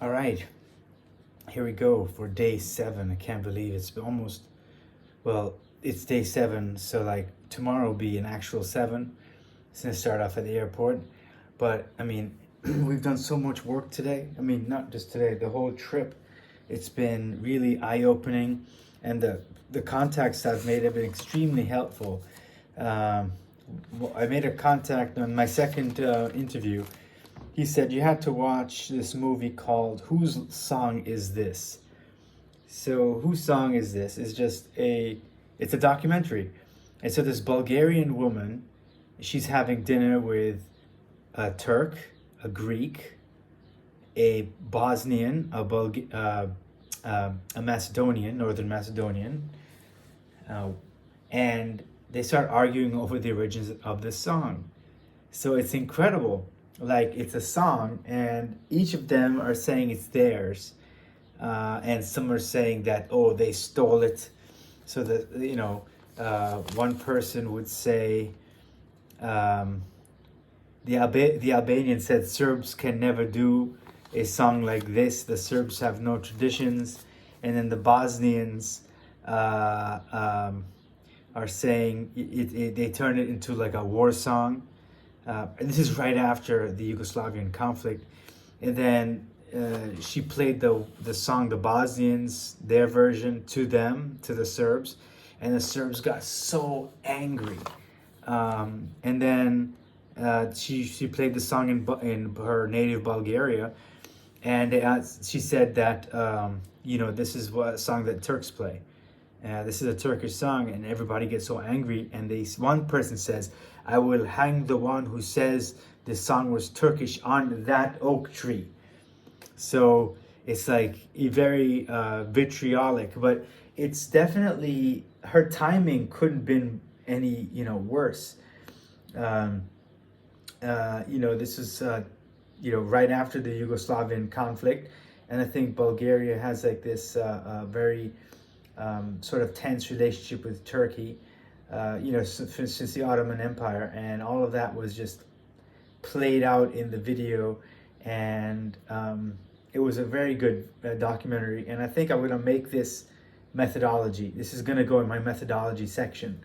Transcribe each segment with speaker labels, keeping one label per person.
Speaker 1: All right, here we go for day 7. I can't believe it's almost, well, it's day 7, so like tomorrow will be an actual 7 since I start off at the airport. But I mean, we've done so much work today. I mean, not just today, the whole trip. It's been really eye-opening, and the contacts I've made have been extremely helpful. Um, I made a contact on my second interview. He said you had to watch this movie called Whose Song Is This? So Whose Song Is This? Is just it's a documentary. And so this Bulgarian woman, she's having dinner with a Turk, a Greek, a Bosnian, a Macedonian, Northern Macedonian, and they start arguing over the origins of this song. So it's incredible. Like, it's a song, and each of them are saying it's theirs, and some are saying that, oh, they stole it. So that, one person would say, the Albanian said Serbs can never do a song like this. The Serbs have no traditions. And then the Bosnians are saying they turn it into like a war song. And this is right after the Yugoslavian conflict. And then she played the song, the Bosnians, their version, to them, to the Serbs. And the Serbs got so angry. And then she played the song in her native Bulgaria. And she said that, this is a song that Turks play. This is a Turkish song, and everybody gets so angry. And one person says, I will hang the one who says this song was Turkish on that oak tree. So it's like very vitriolic, but it's definitely, her timing couldn't have been any, worse. This is, right after the Yugoslavian conflict. And I think Bulgaria has like this very sort of tense relationship with Turkey, since the Ottoman Empire. And all of that was just played out in the video. And it was a very good documentary. And I think I'm going to make this methodology. This is going to go in my methodology section.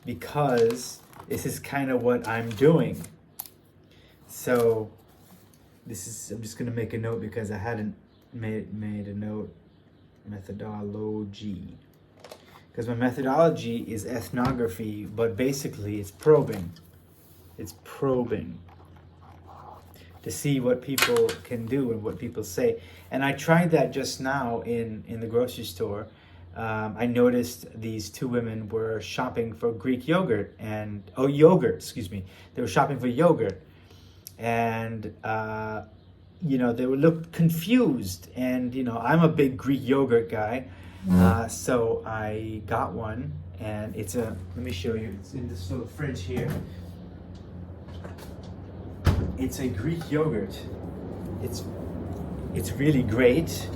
Speaker 1: Because this is kind of what I'm doing. So I'm just going to make a note because I hadn't made a note. Methodology. Because my methodology is ethnography, but basically it's probing. It's probing to see what people can do and what people say. And I tried that just now in the grocery store. I noticed these two women were shopping for Greek yogurt excuse me. They were shopping for yogurt. And, they would look confused. And, I'm a big Greek yogurt guy. So I got one, and let me show you. It's in this little fridge here. It's a Greek yogurt. It's really great.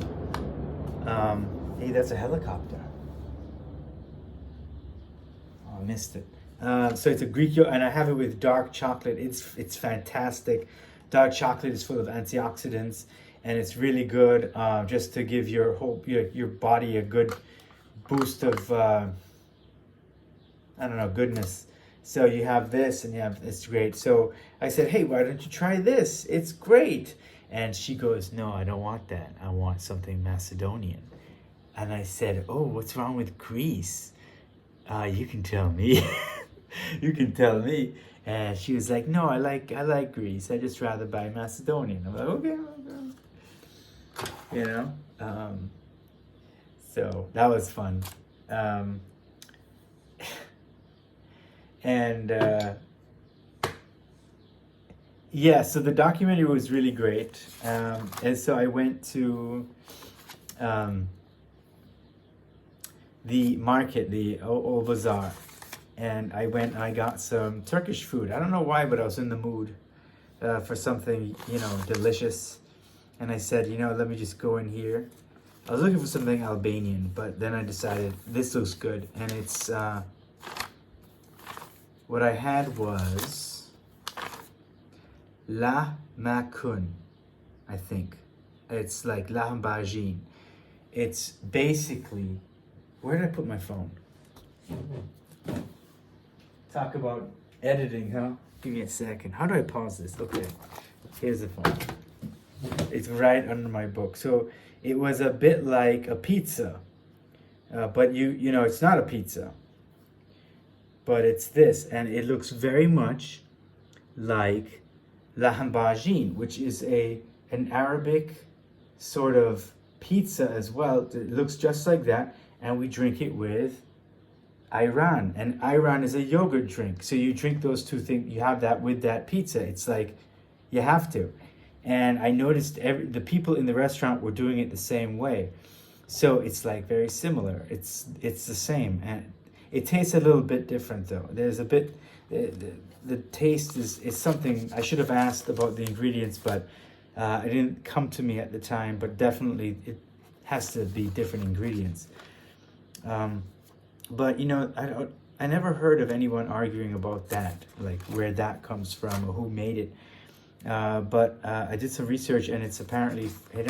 Speaker 1: Hey, that's a helicopter. Oh, I missed it. So it's a Greek yogurt, and I have it with dark chocolate. It's fantastic. Dark chocolate is full of antioxidants, and it's really good just to give your body a good boost of goodness. So you have this, and it's great. So I said, hey, why don't you try this? It's great. And she goes, no, I don't want that. I want something Macedonian. And I said, oh, what's wrong with Greece? You can tell me. You can tell me. And she was like, no, I like Greece. I just rather buy Macedonian. I'm like, okay. So that was fun. So the documentary was really great. And so I went to the market, the Old Bazaar. And I went and I got some Turkish food. I don't know why, but I was in the mood for something, delicious. And I said, let me just go in here. I was looking for something Albanian, but then I decided this looks good. And it's, what I had was La Makun. I think. It's like lahmacun. It's basically, where did I put my phone? Talk about editing, huh? Give me a second. How do I pause this? Okay, here's the phone. It's right under my book. So it was a bit like a pizza, but you know it's not a pizza, but it's this, and it looks very much like lahmacun, which is an Arabic sort of pizza as well. It looks just like that, and we drink it with ayran, and ayran is a yogurt drink. So you drink those two things. You have that with that pizza. It's like you have to. And I noticed the people in the restaurant were doing it the same way. So it's like very similar. It's the same, and it tastes a little bit different though. There's a bit the taste is something I should have asked about the ingredients, but it didn't come to me at the time. But definitely it has to be different ingredients. But you know, I never heard of anyone arguing about that, like where that comes from or who made it. But I did some research, and it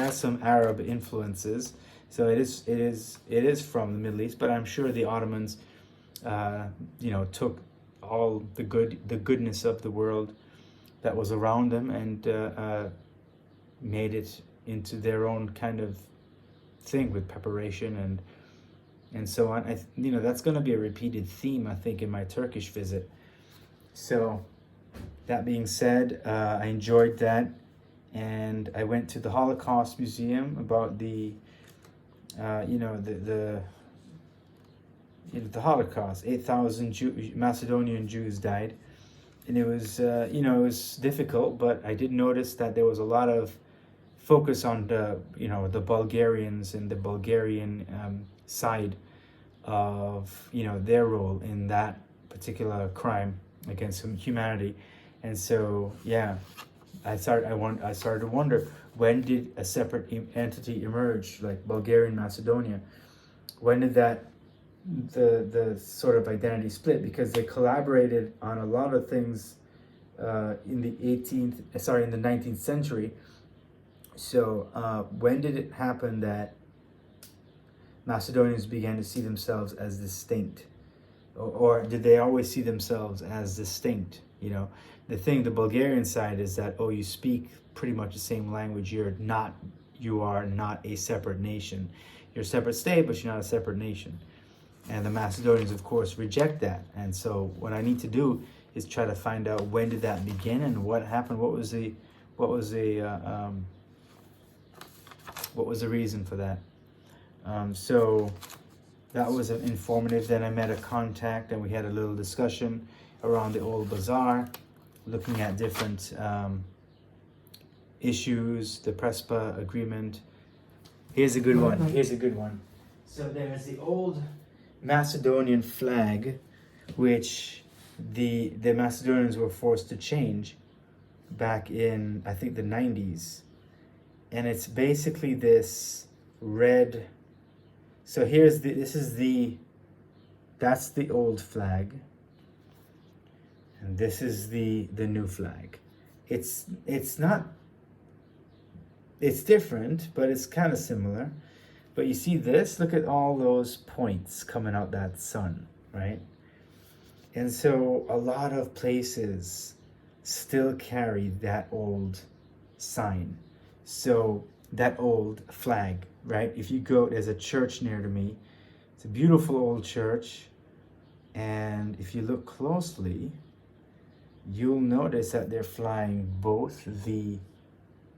Speaker 1: has some Arab influences. So it is from the Middle East, but I'm sure the Ottomans, took all the goodness of the world that was around them and made it into their own kind of thing with preparation and so on. That's going to be a repeated theme, I think, in my Turkish visit. So that being said, I enjoyed that, and I went to the Holocaust Museum about the Holocaust. 8,000 Macedonian Jews died, and it was difficult, but I did notice that there was a lot of focus on the Bulgarians and the Bulgarian side of their role in that particular crime against humanity. And so, I started to wonder, when did a separate entity emerge, like Bulgarian Macedonia? When did the sort of identity split? Because they collaborated on a lot of things in the 19th century. So when did it happen that Macedonians began to see themselves as distinct? Or did they always see themselves as distinct? The Bulgarian side is that, you speak pretty much the same language. You are not a separate nation. You're a separate state, but you're not a separate nation. And the Macedonians, of course, reject that. And so what I need to do is try to find out, when did that begin and what happened? What was the reason for that? So that was informative. Then I met a contact, and we had a little discussion around the old bazaar, looking at different issues, the Prespa agreement. Here's a good one. So there's the old Macedonian flag, which the Macedonians were forced to change back in, I think, the 90s. And it's basically this red. So that's the old flag. And this is the new flag. It's different, but it's kind of similar. But you see this? Look at all those points coming out that sun, right? And so a lot of places still carry that old sign. So that old flag, right? If you go, there's a church near to me. It's a beautiful old church. And if you look closely, you'll notice that they're flying both the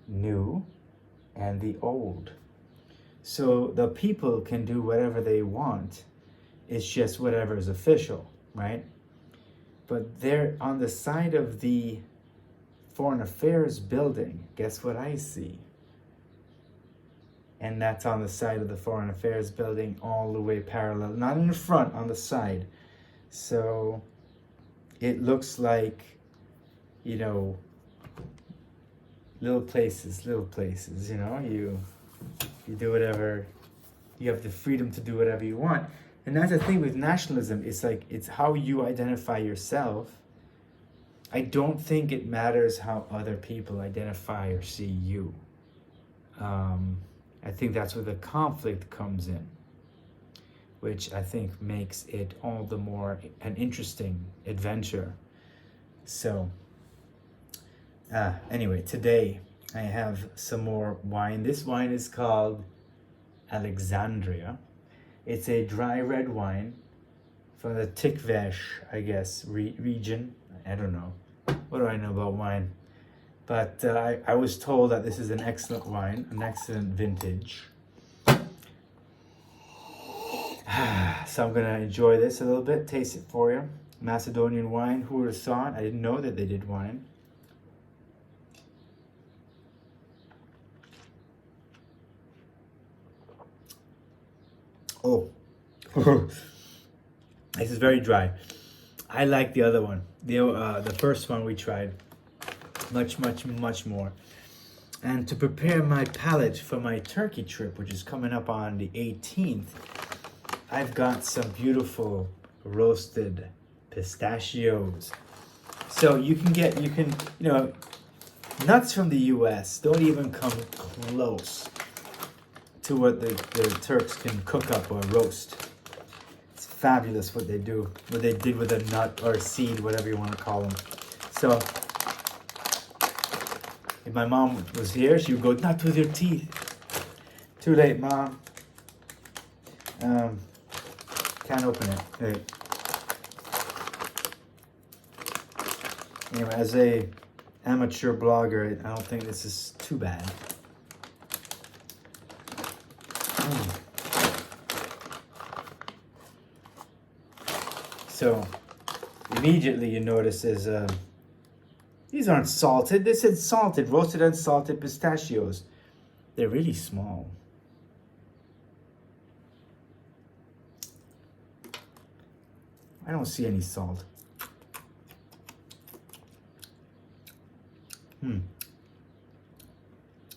Speaker 1: new and the old. So the people can do whatever they want. It's just whatever is official, right? But they're on the side of the Foreign Affairs building. Guess what I see? And that's on the side of the Foreign Affairs building, all the way parallel, not in the front, on the side. So it looks like, little places, you do whatever, you have the freedom to do whatever you want. And that's the thing with nationalism. It's how you identify yourself. I don't think it matters how other people identify or see you. I think that's where the conflict comes in, which I think makes it all the more an interesting adventure. So, anyway, today I have some more wine. This wine is called Alexandria. It's a dry red wine from the Tikvesh, I guess, region. I don't know. What do I know about wine? But I was told that this is an excellent wine, an excellent vintage. So I'm gonna enjoy this a little bit, taste it for you. Macedonian wine, who would have thought? I didn't know that they did wine. Oh, this is very dry. I like the other one, the first one we tried, much more. And to prepare my palate for my Turkey trip, which is coming up on the 18th, I've got some beautiful roasted pistachios. So you know, nuts from the US don't even come close to what the Turks can cook up or roast. It's fabulous what they do, what they did with a nut or a seed, whatever you want to call them. So if my mom was here, she would go, not with your teeth. Too late, Mom. Can't open it. Hey. Anyway, as a amateur blogger, I don't think this is too bad. So immediately you notice is these aren't salted. They said salted, roasted unsalted pistachios. They're really small. I don't see any salt.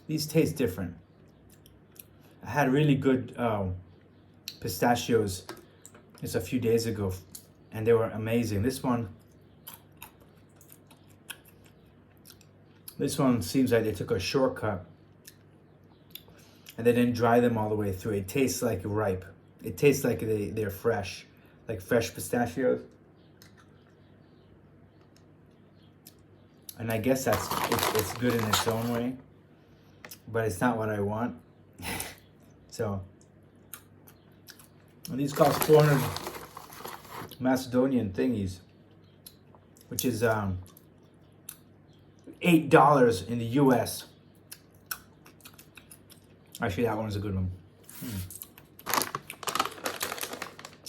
Speaker 1: These taste different. I had really good pistachios just a few days ago, and they were amazing. This one seems like they took a shortcut and they didn't dry them all the way through. It tastes like ripe. It tastes like they're fresh, like fresh pistachios. And I guess it's good in its own way, but it's not what I want. So, and these cost 400 Macedonian thingies, which is $8 in the US. Actually, that one's a good one.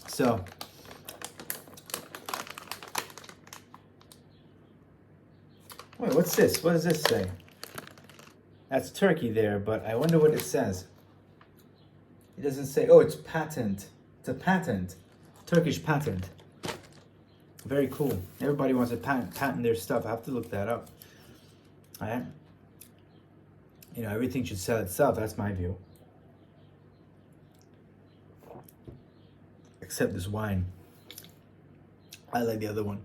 Speaker 1: So, wait, what's this? What does this say? That's Turkey there, but I wonder what it says. It doesn't say, oh, it's patent. It's a patent. Turkish patent. Very cool. Everybody wants to patent their stuff. I have to look that up. Alright? You know, everything should sell itself. That's my view. Except this wine. I like the other one.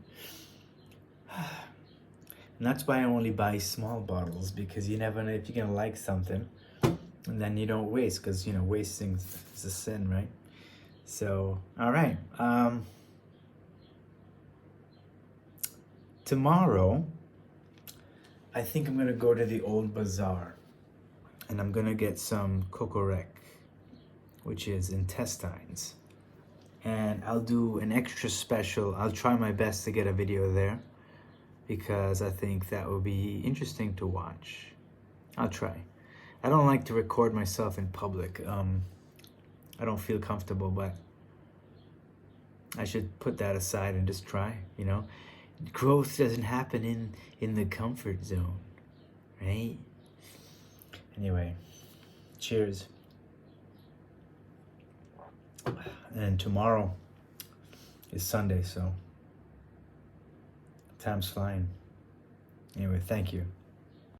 Speaker 1: And that's why I only buy small bottles, because you never know if you're going to like something. And then you don't waste, because, you know, wasting is a sin, right? So, all right. Tomorrow, I think I'm going to go to the old bazaar. And I'm going to get some kokorek, which is intestines. And I'll do an extra special. I'll try my best to get a video there, because I think that will be interesting to watch. I'll try. I don't like to record myself in public. I don't feel comfortable, but I should put that aside and just try, you know? Growth doesn't happen in the comfort zone, right? Anyway, cheers. And tomorrow is Sunday, so time's flying. Anyway, thank you.